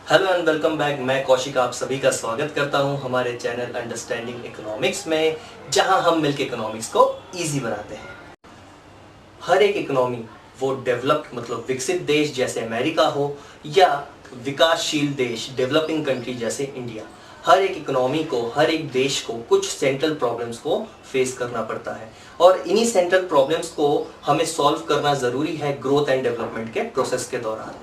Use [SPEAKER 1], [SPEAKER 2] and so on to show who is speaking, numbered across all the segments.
[SPEAKER 1] Hello and welcome back. मैं कौशिक आप सभी का स्वागत करता हूं हमारे चैनल अंडरस्टैंडिंग इकोनॉमिक्स में, जहां हम मिलकर इकोनॉमिक्स को इजी बनाते हैं। हर एक इकोनॉमी, वो डेवलप्ड मतलब विकसित देश जैसे अमेरिका हो या विकासशील देश डेवलपिंग कंट्री जैसे इंडिया, हर एक इकोनॉमी को, हर एक देश को कुछ सेंट्रल प्रॉब्लम्स को फेस करना पड़ता है और इन्हीं सेंट्रल प्रॉब्लम्स को हमें सॉल्व करना जरूरी है ग्रोथ एंड डेवलपमेंट के प्रोसेस के दौरान।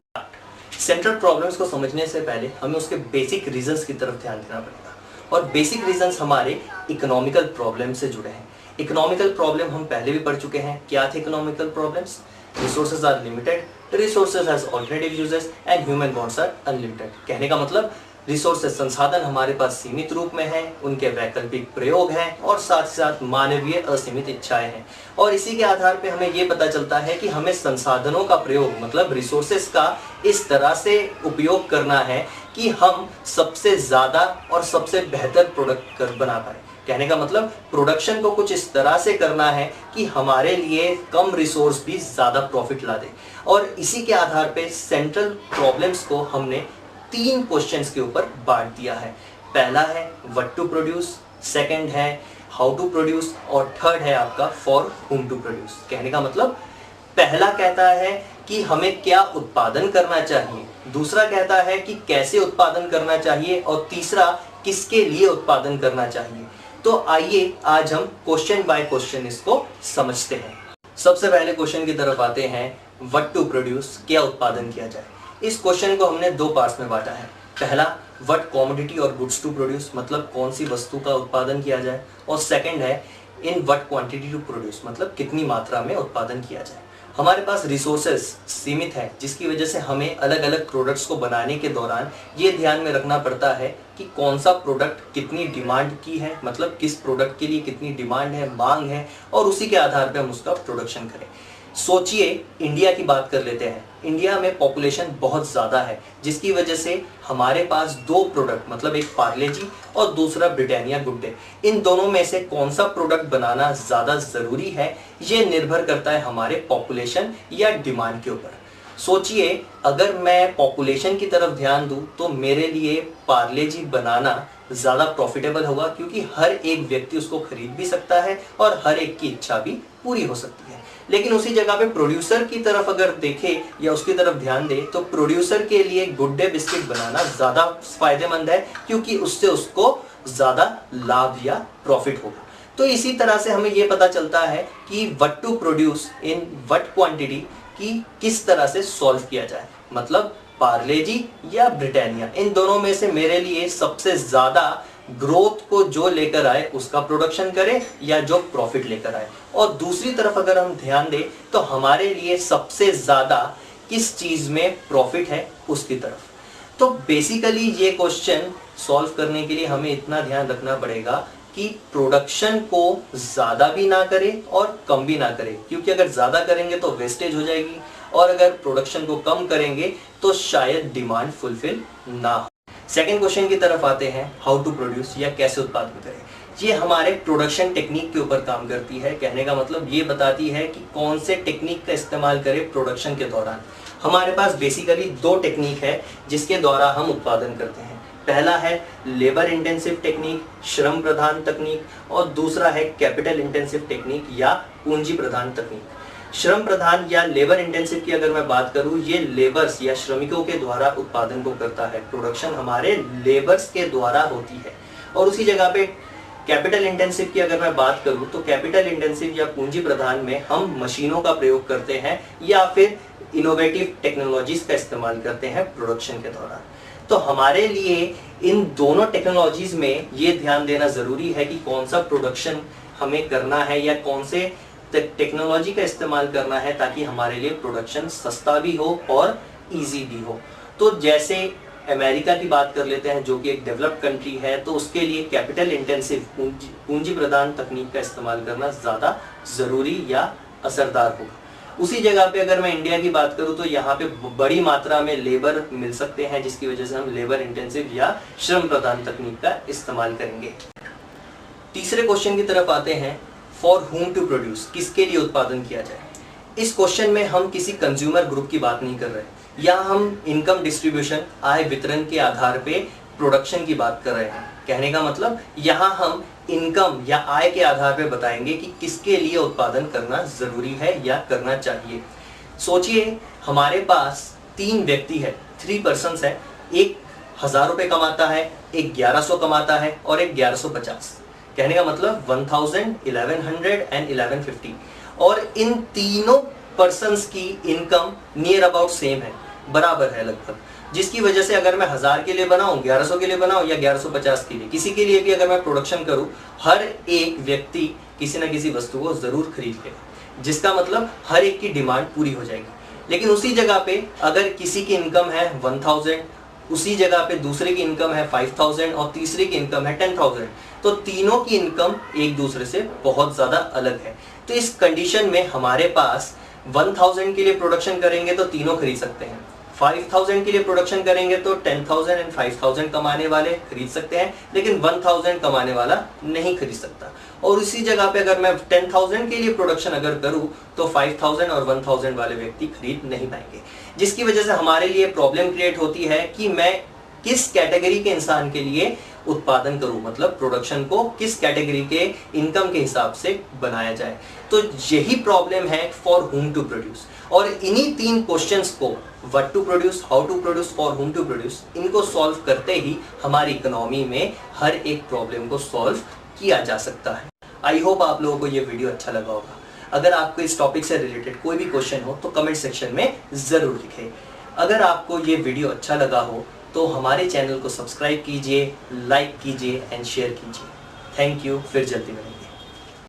[SPEAKER 1] सेंट्रल प्रॉब्लम्स को समझने से पहले हमें उसके बेसिक रीजंस की तरफ ध्यान देना पड़ेगा और बेसिक रीजंस हमारे इकोनॉमिकल प्रॉब्लम से जुड़े हैं। इकोनॉमिकल प्रॉब्लम हम पहले भी पढ़ चुके हैं। क्या थे economical problems? Resources are limited, resources has alternative uses and human bonds are unlimited. कहने का मतलब रिसोर्सेज संसाधन हमारे पास सीमित रूप में है, उनके वैकल्पिक प्रयोग हैं और साथ ही साथ मानवीय असीमित इच्छाएं हैं। और इसी के आधार पे हमें ये पता चलता है कि हमें संसाधनों का प्रयोग मतलब रिसोर्सेज का इस तरह से उपयोग करना है कि हम सबसे ज्यादा और सबसे बेहतर प्रोडक्ट बना पाए। कहने का मतलब प्रोडक्शन को कुछ इस तरह से करना है कि हमारे लिए कम रिसोर्स भी ज्यादा प्रॉफिट ला दे। और इसी के आधार पे सेंट्रल प्रॉब्लम्स को हमने 3 क्वेश्चंस के ऊपर बांट दिया है। पहला है व्हाट टू प्रोड्यूस, सेकंड है हाउ टू प्रोड्यूस और थर्ड है आपका फॉर हुम टू प्रोड्यूस। कहने का मतलब पहला कहता है कि हमें क्या उत्पादन करना चाहिए, दूसरा कहता है कि कैसे उत्पादन करना चाहिए और तीसरा किसके लिए उत्पादन करना चाहिए। तो आइए आज हम क्वेश्चन बाय क्वेश्चन इसको समझते हैं। सबसे पहले क्वेश्चन की तरफ आते हैं, व्हाट टू प्रोड्यूस, क्या उत्पादन किया जाए। इस क्वेश्चन को हमने 2 पार्ट्स में बांटा है। पहला व्हाट कमोडिटी और गुड्स टू प्रोड्यूस, मतलब कौन सी वस्तु का उत्पादन किया जाए, और सेकंड है in what quantity to produce, मतलब कितनी मात्रा में उत्पादन किया जाए। हमारे पास रिसोर्सेज सीमित है, जिसकी वजह से हमें अलग अलग प्रोडक्ट्स को बनाने के दौरान ये ध्यान में रखना पड़ता है कि कौन सा प्रोडक्ट कितनी डिमांड की है, मतलब किस प्रोडक्ट के लिए कितनी डिमांड है, मांग है, और उसी के आधार पर हम उसका प्रोडक्शन करें। सोचिए इंडिया की बात कर लेते हैं। इंडिया में पॉपुलेशन बहुत ज़्यादा है, जिसकी वजह से हमारे पास 2 प्रोडक्ट मतलब एक पार्ले जी और दूसरा ब्रिटानिया गुड डे, इन दोनों में से कौन सा प्रोडक्ट बनाना ज़्यादा ज़रूरी है, ये निर्भर करता है हमारे पॉपुलेशन या डिमांड के ऊपर। सोचिए अगर मैं पॉपुलेशन की तरफ ध्यान दूं तो मेरे लिए पार्ले जी बनाना ज़्यादा प्रॉफिटेबल होगा, क्योंकि हर एक व्यक्ति उसको खरीद भी सकता है और हर एक की इच्छा भी पूरी हो सकती है। लेकिन उसी जगह पे प्रोड्यूसर की तरफ अगर देखें या उसकी तरफ ध्यान दे तो प्रोड्यूसर के लिए गुड डे बिस्किट बनाना ज़्यादा फायदेमंद है, क्योंकि उससे उसको ज़्यादा लाभ या प्रॉफिट होगा। तो इसी तरह से हमें यह पता चलता है कि what to produce in what quantity की किस तरह से सॉल्व किया जाए, मतलब पार्ले जी या ब्रिटानिया, इन दोनों में से मेरे लिए सबसे ज्यादा ग्रोथ को जो लेकर आए उसका प्रोडक्शन करें या जो प्रॉफिट लेकर आए। और दूसरी तरफ अगर हम ध्यान दें तो हमारे लिए सबसे ज्यादा किस चीज में प्रॉफिट है उसकी तरफ। तो बेसिकली ये क्वेश्चन सॉल्व करने के लिए हमें इतना ध्यान रखना पड़ेगा कि प्रोडक्शन को ज्यादा भी ना करें और कम भी ना करें, क्योंकि अगर ज्यादा करेंगे तो वेस्टेज हो जाएगी और अगर प्रोडक्शन को कम करेंगे तो शायद डिमांड फुलफिल ना हो। सेकेंड क्वेश्चन की तरफ आते हैं, हाउ टू प्रोड्यूस या कैसे उत्पादन करें। ये हमारे प्रोडक्शन टेक्निक के ऊपर काम करती है। कहने का मतलब ये बताती है कि कौन से टेक्निक का इस्तेमाल करें प्रोडक्शन के दौरान। हमारे पास बेसिकली 2 टेक्निक है जिसके द्वारा हम उत्पादन करते हैं। पहला है लेबर इंटेंसिव टेक्निक, श्रम प्रधान तकनीक, और दूसरा है कैपिटल इंटेंसिव टेक्निक या पूंजी प्रधान तकनीक। श्रम प्रधान या लेबर इंटेंसिव की अगर मैं बात करूं, ये लेबर्स या श्रमिकों के द्वारा उत्पादन को करता है, प्रोडक्शन हमारे लेबर्स के द्वारा होती है। और उसी जगह पे कैपिटल इंटेंसिव की अगर मैं बात करूं तो कैपिटल इंटेंसिव या पूंजी प्रधान में हम मशीनों का प्रयोग करते हैं या फिर इनोवेटिव टेक्नोलॉजीज का इस्तेमाल करते हैं प्रोडक्शन के दौरान। तो हमारे लिए इन दोनों टेक्नोलॉजीज में ये ध्यान देना जरूरी है कि कौन सा प्रोडक्शन हमें करना है या कौन से टेक्नोलॉजी का इस्तेमाल करना है, ताकि हमारे लिए प्रोडक्शन सस्ता भी हो और इजी भी हो। तो जैसे अमेरिका की बात कर लेते हैं, जो कि एक डेवलप्ड कंट्री है, तो उसके लिए कैपिटल इंटेंसिव पूंजी प्रधान तकनीक का इस्तेमाल करना ज्यादा जरूरी या असरदार होगा। उसी जगह पे अगर मैं इंडिया की बात करूं तो यहाँ पे बड़ी मात्रा में लेबर मिल सकते हैं, जिसकी वजह से हम लेबर इंटेंसिव या श्रम प्रधान तकनीक का इस्तेमाल करेंगे। तीसरे क्वेश्चन की तरफ आते हैं, फॉर हुम टू प्रोड्यूस, किसके लिए उत्पादन किया जाए। इस क्वेश्चन में हम किसी कंज्यूमर ग्रुप की बात नहीं कर रहे, यहाँ हम इनकम डिस्ट्रीब्यूशन, आय वितरण के आधार पे प्रोडक्शन की बात कर रहे हैं। कहने का मतलब यहाँ हम इनकम या आय के आधार पे बताएंगे कि किसके लिए उत्पादन करना जरूरी है या करना चाहिए। सोचिए हमारे पास 3 व्यक्ति है, 3 पर्सन्स है, एक 1000 रुपए कमाता है, एक 1100 कमाता है और एक 1150। कहने का मतलब 1000, 1100 एंड 1150। और इन तीनों पर्सन्स की इनकम नियर अबाउट सेम है, बराबर है लगभग, जिसकी वजह से अगर मैं 1000 के लिए बनाऊं, 1100 के लिए बनाऊं या 1150 के लिए, किसी के लिए भी अगर मैं प्रोडक्शन करूं, हर एक व्यक्ति किसी ना किसी वस्तु को जरूर खरीद लेगा, जिसका मतलब हर एक की डिमांड पूरी हो जाएगी। लेकिन उसी जगह पे अगर किसी की इनकम है 1000, उसी जगह पे दूसरे की इनकम है 5000 और तीसरे की इनकम है 10000, तो तीनों की इनकम एक दूसरे से बहुत ज्यादा अलग है। तो इस कंडीशन में हमारे पास 1000 के लिए प्रोडक्शन करेंगे तो तीनों खरीद सकते हैं, 5000 के लिए प्रोडक्शन करेंगे तो 10,000 एंड 5,000 कमाने वाले खरीद सकते हैं, लेकिन 1000 कमाने वाला नहीं खरीद सकता। और उसी जगह पे अगर मैं 10,000 के लिए प्रोडक्शन अगर करूं तो 5000 और 1000 वाले व्यक्ति खरीद नहीं पाएंगे, जिसकी वजह से हमारे लिए प्रॉब्लम क्रिएट होती है कि मैं किस कैटेगरी के इंसान के लिए उत्पादन करूं, मतलब प्रोडक्शन को किस कैटेगरी के इनकम के हिसाब से बनाया जाए। तो यही प्रॉब्लम है फॉर हुम टू प्रोड्यूस। और इन्हीं 3 क्वेश्चंस को, what to produce, how to produce, for whom to produce, इनको सॉल्व करते ही हमारी इकोनॉमी में हर एक प्रॉब्लम को सॉल्व किया जा सकता है। आई होप आप लोगों को ये वीडियो अच्छा लगा होगा। अगर आपको इस टॉपिक से रिलेटेड कोई भी क्वेश्चन हो तो कमेंट सेक्शन में जरूर लिखें। अगर आपको ये वीडियो अच्छा लगा हो तो हमारे चैनल को सब्सक्राइब कीजिए, लाइक कीजिए एंड शेयर कीजिए। थैंक यू, फिर जल्दी मिलेंगे।